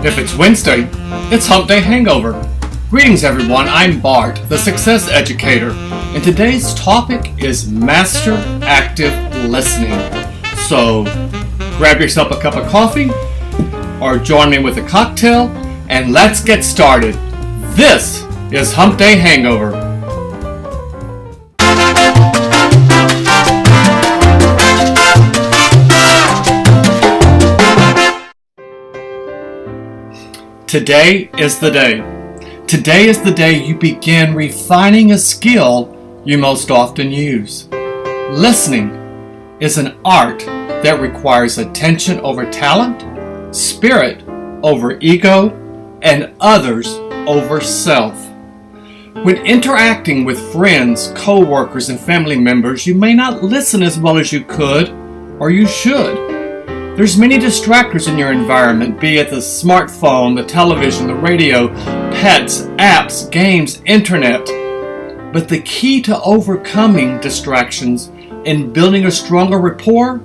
If it's Wednesday, it's Hump Day Hangover. Greetings everyone, I'm Bart, the Success Educator, and today's topic is Master Active Listening. So, grab yourself a cup of coffee, or join me with a cocktail, and let's get started. This is Hump Day Hangover. Today is the day. Today is the day you begin refining a skill you most often use. Listening is an art that requires attention over talent, spirit over ego, and others over self. When interacting with friends, co-workers, and family members, you may not listen as well as you could or you should. There's many distractors in your environment, be it the smartphone, the television, the radio, pets, apps, games, internet. But the key to overcoming distractions and building a stronger rapport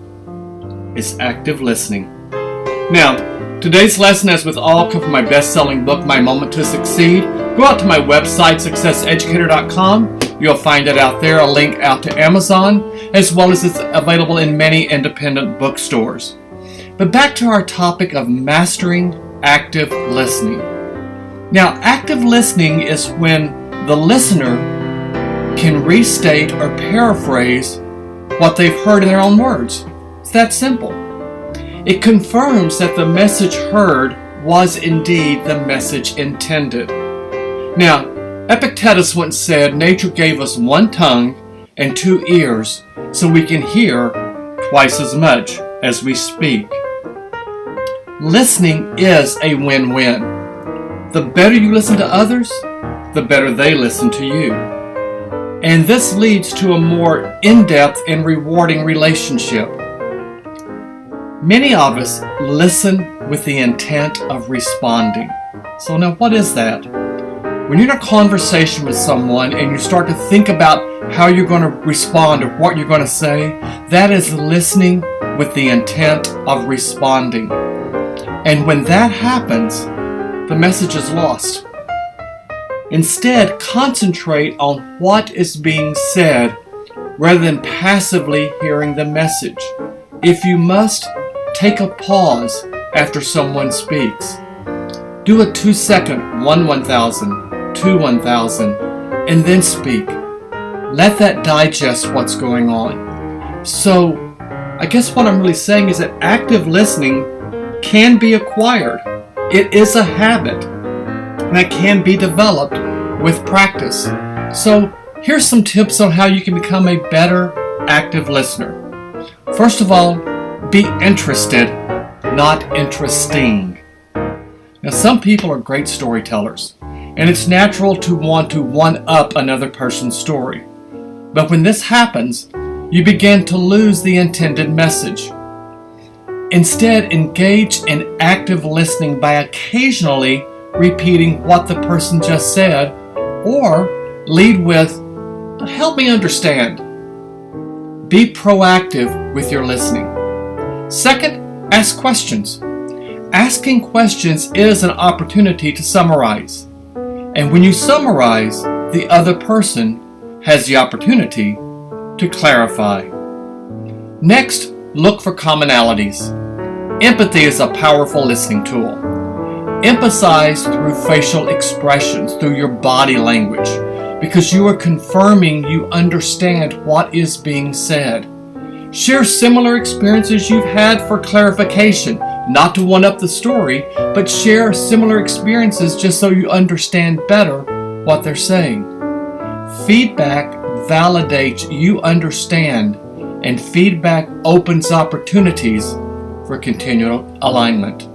is active listening. Now, today's lesson, as with all, come from my best-selling book, My Moment to Succeed. Go out to my website, successeducator.com. You'll find it out there, a link out to Amazon, as well as it's available in many independent bookstores. But back to our topic of mastering active listening. Now, active listening is when the listener can restate or paraphrase what they've heard in their own words. It's that simple. It confirms that the message heard was indeed the message intended. Now, Epictetus once said, nature gave us one tongue and two ears so we can hear twice as much as we speak. Listening is a win-win. The better you listen to others, the better they listen to you. And this leads to a more in-depth and rewarding relationship. Many of us listen with the intent of responding. So now what is that? When you're in a conversation with someone and you start to think about how you're going to respond or what you're going to say, that is listening with the intent of responding. And when that happens, the message is lost. Instead, concentrate on what is being said rather than passively hearing the message. If you must, take a pause after someone speaks. Do a 2-second 1,000, 2 1,000, and then speak. Let that digest what's going on. So, I guess what I'm really saying is that active listening can be acquired. It is a habit that can be developed with practice. So here's some tips on how you can become a better active listener. First of all, be interested, not interesting. Now, some people are great storytellers, and it's natural to want to one-up another person's story. But when this happens, you begin to lose the intended message. Instead, engage in active listening by occasionally repeating what the person just said, or lead with, help me understand. Be proactive with your listening. Second, ask questions. Asking questions is an opportunity to summarize. And when you summarize, the other person has the opportunity to clarify. Next, look for commonalities. Empathy is a powerful listening tool. Emphasize through facial expressions, through your body language, because you are confirming you understand what is being said. Share similar experiences you've had for clarification, not to one-up the story, but share similar experiences just so you understand better what they're saying. Feedback validates you understand, and feedback opens opportunities for continual alignment.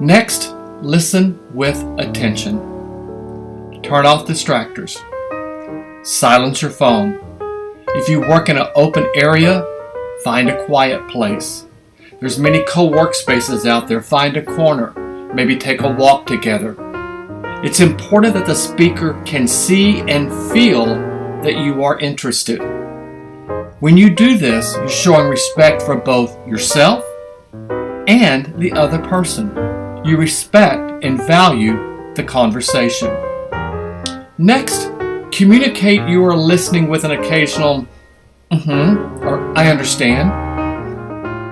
Next, listen with attention. Turn off distractors. Silence your phone. If you work in an open area, find a quiet place. There's many co-work spaces out there. Find a corner. Maybe take a walk together. It's important that the speaker can see and feel that you are interested. When you do this, you're showing respect for both yourself and the other person. you respect and value the conversation. Next, communicate you are listening with an occasional or I understand.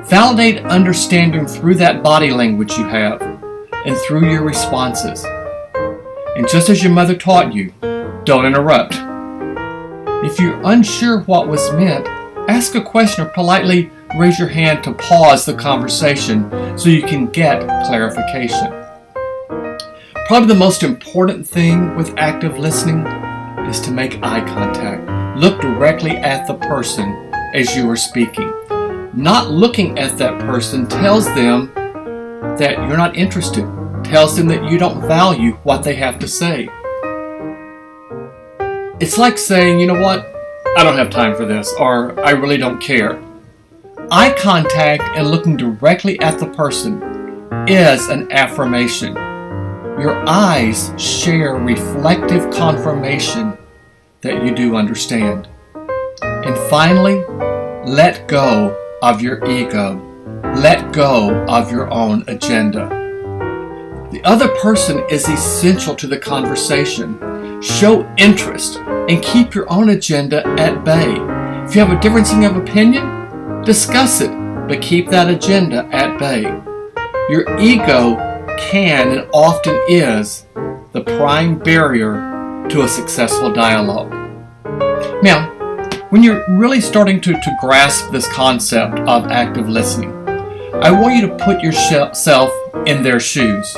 Validate understanding through that body language you have and through your responses. And just as your mother taught you, don't interrupt. If you're unsure what was meant, ask a question or politely raise your hand to pause the conversation so you can get clarification. Probably the most important thing with active listening is to make eye contact. Look directly at the person as you are speaking. Not looking at that person tells them that you're not interested, tells them that you don't value what they have to say. It's like saying, you know what, I don't have time for this, or I really don't care. Eye contact and looking directly at the person is an affirmation. Your eyes share reflective confirmation that you do understand. And finally, let go of your ego. Let go of your own agenda. The other person is essential to the conversation. Show interest and keep your own agenda at bay. If you have a difference of opinion, discuss it, but keep that agenda at bay. Your ego can and often is the prime barrier to a successful dialogue. Now, when you're really starting to grasp this concept of active listening, I want you to put yourself in their shoes.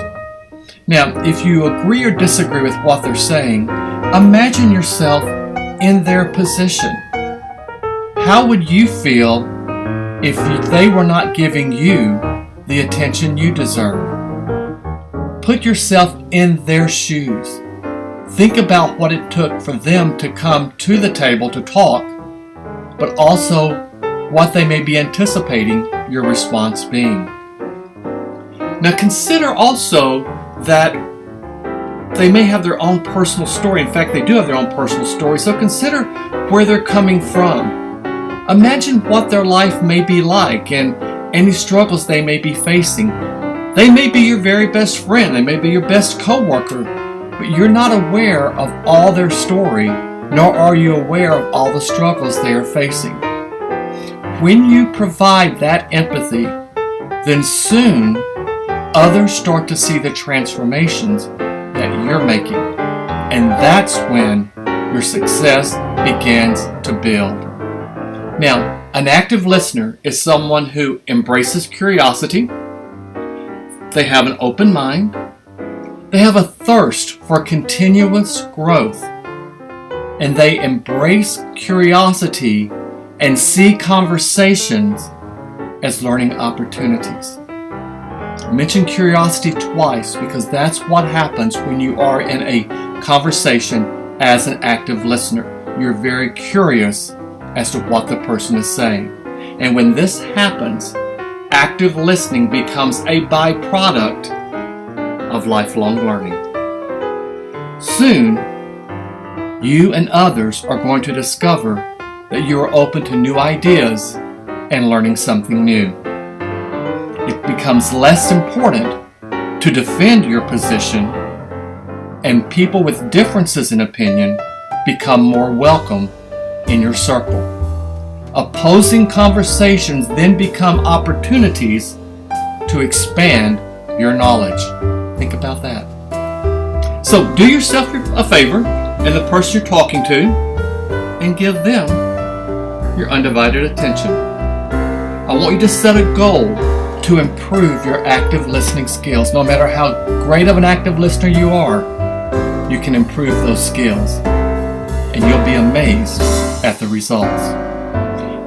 Now, if you agree or disagree with what they're saying, imagine yourself in their position. How would you feel if they were not giving you the attention you deserve? Put yourself in their shoes. Think about what it took for them to come to the table to talk, but also what they may be anticipating your response being. Now consider also that they may have their own personal story. In fact, they do have their own personal story, so consider where they're coming from. Imagine what their life may be like and any struggles they may be facing. They may be your very best friend, they may be your best coworker, but you're not aware of all their story, nor are you aware of all the struggles they are facing. When you provide that empathy, then soon others start to see the transformations that you're making. And that's when your success begins to build. Now, an active listener is someone who embraces curiosity. They have an open mind. They have a thirst for continuous growth. And they embrace curiosity and see conversations as learning opportunities. I mentioned curiosity twice because that's what happens when you are in a conversation as an active listener. You're very curious as to what the person is saying. And when this happens, active listening becomes a byproduct of lifelong learning. Soon, you and others are going to discover that you are open to new ideas and learning something new. It becomes less important to defend your position, and people with differences in opinion become more welcome in your circle. Opposing conversations then become opportunities to expand your knowledge. Think about that. So do yourself a favor and the person you're talking to and give them your undivided attention. I want you to set a goal to improve your active listening skills. No matter how great of an active listener you are, you can improve those skills and you'll be amazed at the results.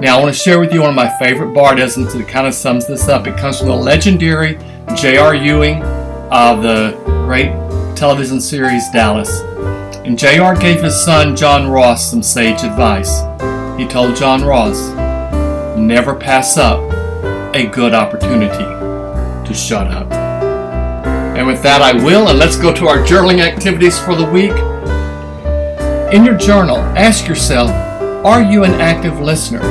Now I want to share with you one of my favorite bartisms that kind of sums this up. It comes from the legendary J.R. Ewing of the great television series Dallas. And J.R. gave his son John Ross some sage advice. He told John Ross, never pass up a good opportunity to shut up. And with that I will, and let's go to our journaling activities for the week. In your journal, ask yourself, are you an active listener?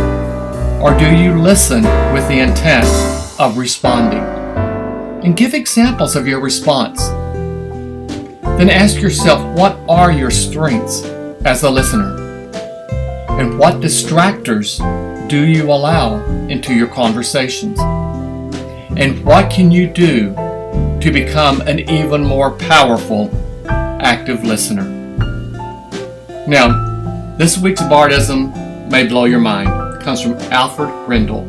Or do you listen with the intent of responding? and give examples of your response. Then ask yourself, what are your strengths as a listener? And what distractors do you allow into your conversations? And what can you do to become an even more powerful, active listener? Now, this week's bartism may blow your mind. It comes from Alfred Grindle.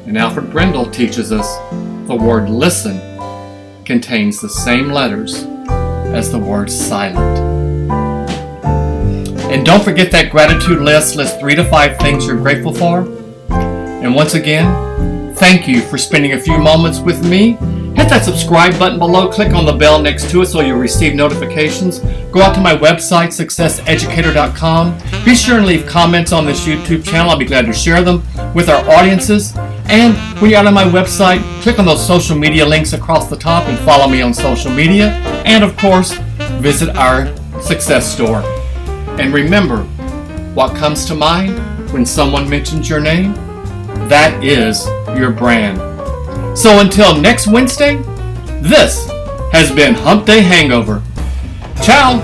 And Alfred Grindle teaches us the word listen contains the same letters as the word silent. And don't forget that gratitude list. List 3 to 5 things you're grateful for. And once again, thank you for spending a few moments with me. Hit that subscribe button below. Click on the bell next to it so you'll receive notifications. Go out to my website, successeducator.com. Be sure and leave comments on this YouTube channel. I'll be glad to share them with our audiences. And when you're out on my website, click on those social media links across the top and follow me on social media. And of course, visit our success store. And remember, what comes to mind when someone mentions your name? That is your brand. So until next Wednesday, this has been Hump Day Hangover. Ciao!